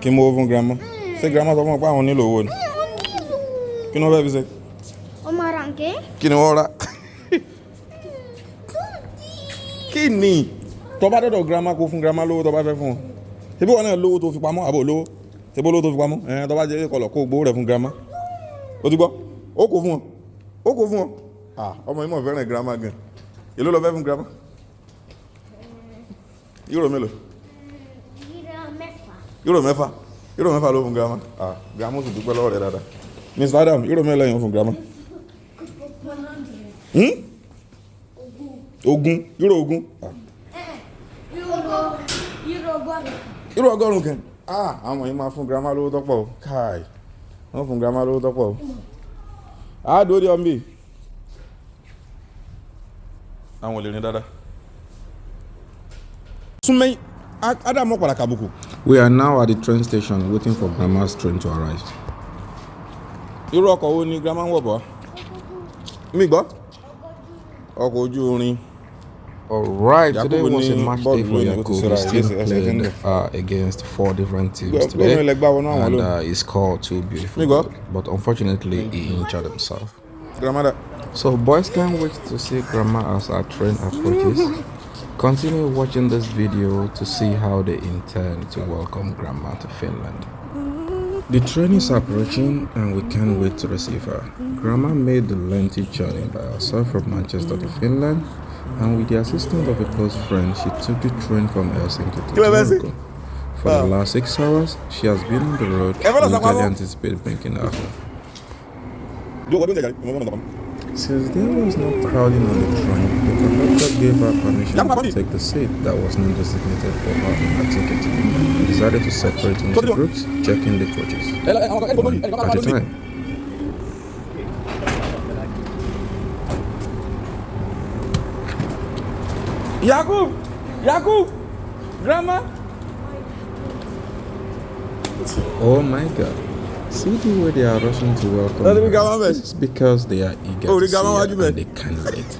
Kí mo fún grandma? Ṣé grandma sọ fún ọ pé àwọn nílò owó ni? Kí ni wọ́n fẹ́ fi ṣe? Kí ni wọ́n rà? Kí ni? Tó bá dọ̀dọ̀ grandma kó fún grandma lówó tó bá fẹ́ fún ọ. Ṣé bí wọn náà lówó tó fi pamọ́ àbò lówó? Ṣé bó lówó tó fi pamọ́? Tó bá jẹ́ kọlọ̀ kó gbówó rẹ̀ fún grandma. Ó ti gbọ́? Ó kó fún ọ. Ó kó fún ọ. Ọmọ yìí mọ̀ fẹ́ràn grandma gan. Èló ló fẹ́ fún grandma? Euro mélòó? Euro mẹ́fà. Euro mẹ́fà ló fún grandma. Grandma sì dúpẹ́ lọ́wọ́ rẹ̀ dáadáa. Mr. Adam, euro mélòó yẹn fún grandma? Ogún. Euro ogún. Euro ọgọ́rùn-ún kan. Àwọn yìí máa fún grandma lówó tọ́pọ̀ o. Káì. Wọ́n fún grandma lówó tọ́pọ̀ o. Dórí ọmọ àwọn olè ní dáadáa. Súnmẹ́yìn. Adam mọ̀ padà kàbùkù. We are now at the train station waiting for grandma's train to arrive. Irú ọkọ̀ wo ni grandma ń wọ̀ bọ̀? Mi gbọ́. Ọkọ̀ ojú irin. Alright, today was a match day for Yakubu. He's still playing against 4 different teams today, and he scored 2 beautiful goals. But unfortunately, he injured himself. So boys can't wait to see grandma as our train approaches. Continue watching this video to see how they intend to welcome grandma to Finland. The train is approaching and we can't wait to receive her. Grandma made the lengthy journey by herself from Manchester to Finland, and with the assistance of a close friend, she took the train from Helsinki to Turku. For the last 6 hours, she has been on the road and eagerly anticipated making her home. Since there was no crowding on the train, the conductor gave her permission to take the seat that was not designated for her in her ticket. We decided to separate into groups, checking the coaches. At the time, Yakub! Grandma! Oh my God. See the way they are rushing to welcome her. This is because they are eager to see her and they can't wait.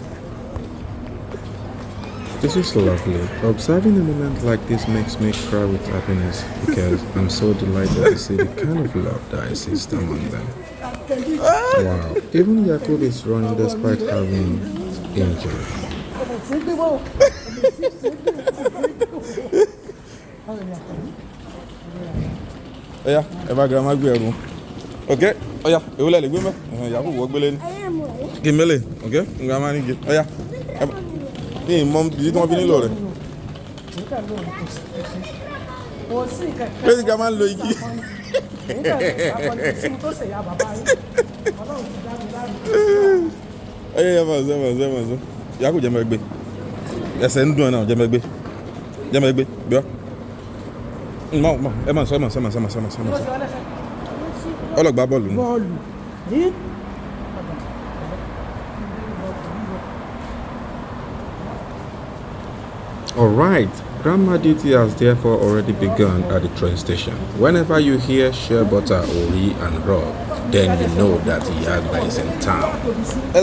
This is lovely. Observing a moment like this makes me cry with happiness because I'm so delighted to see the kind of love that exists among them. Wow, even Yakub is running despite having injury. Yeah, eba grandma gbé ẹrù. Okay? Oya, ewu le gbé me. Yakub wo gbélé ni. Gi mele, okay? Grandma ni gi. Oya. Ni mom bi tí wọ́n fi nílò rẹ̀. Pé grandma lo igi. Zema. Yakub jẹ́ me gbé. Ẹsẹ̀ ń dùn náà jẹ́ me gbé. Jẹ́ me gbé. Bí o. Ẹ máa sọ. Ọlọ́gbà bọ́ọ̀lù ni. Alright, grandma duty has therefore already begun at the train station. Whenever you hear shea butter, ori and rub, then you know that Yagba is in town. Ẹ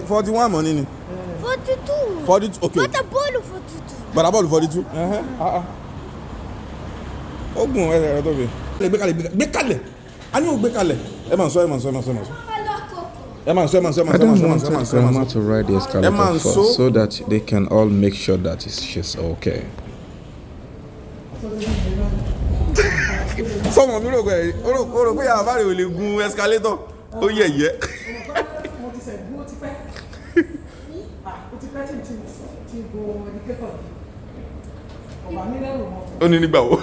41 money ni. 42. 42, okay. Bata bọ́ọ̀lù 42. Bata bọ́ọ̀lù 42. Ogun ẹ tó bí. Gbé kalẹ̀. A ní o gbé kalẹ̀. Ẹ máa sọ. Adam wanted grandma to ride the escalator first so that they can all make sure that she's okay. Sọmọ mi rò pé yàrá rẹ̀ ò lè gun escalator. Ó yẹ̀yẹ́. Ó ní nígbà wo.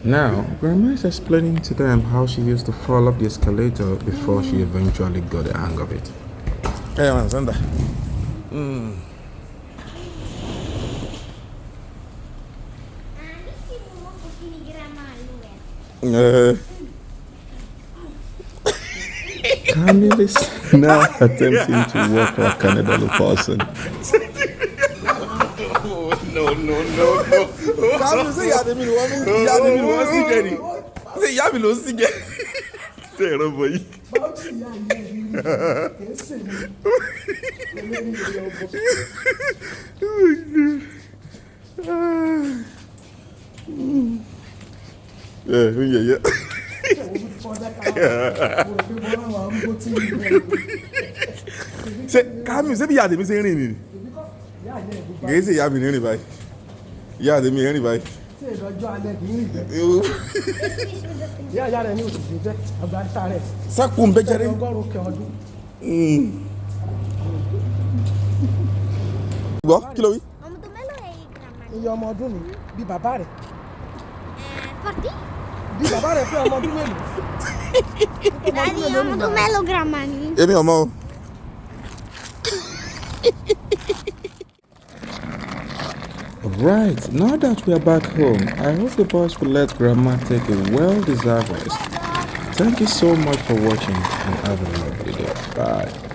Now, grandma is explaining to them how she used to fall off the escalator before she eventually got the hang of it. Hey man, Sanda. Camille is now attempting to walk like an elderly person. No. Camille say ya de mi lo si geri. Say ya mi lo si geri. Terrible boy. Yeah. Ṣé Kami ṣé bí ìyá tèmi ṣe ń rìn ni? Kìí ṣe ìyá mi rìn báyìí. Ìyá tèmi rìn báyìí. Ṣé ìdọ́jọ́ alẹ́ kì í rìn bẹ́ẹ̀? Ìyá rẹ̀ ní oṣù tó jẹ́ ọgbà ìta rẹ̀. Sákùn bẹ́jẹ̀rẹ́. Ọgọ́rùn-ún kẹ ọdún. Gbọ́ kí ló wí? Ọmọ tó mélòó ẹ̀ grandma? Iye ọmọ ọdún ni bí bàbá rẹ̀. 40? Bí bàbá rẹ̀ pé ọmọ ọdún mélòó? Daddy, ọmọ tó mélòó grandma ni? Èmi ọmọ o. Right, now that we are back home, I hope the boys will let Grandma take a well-deserved rest. Thank you so much for watching and have a lovely day. Bye.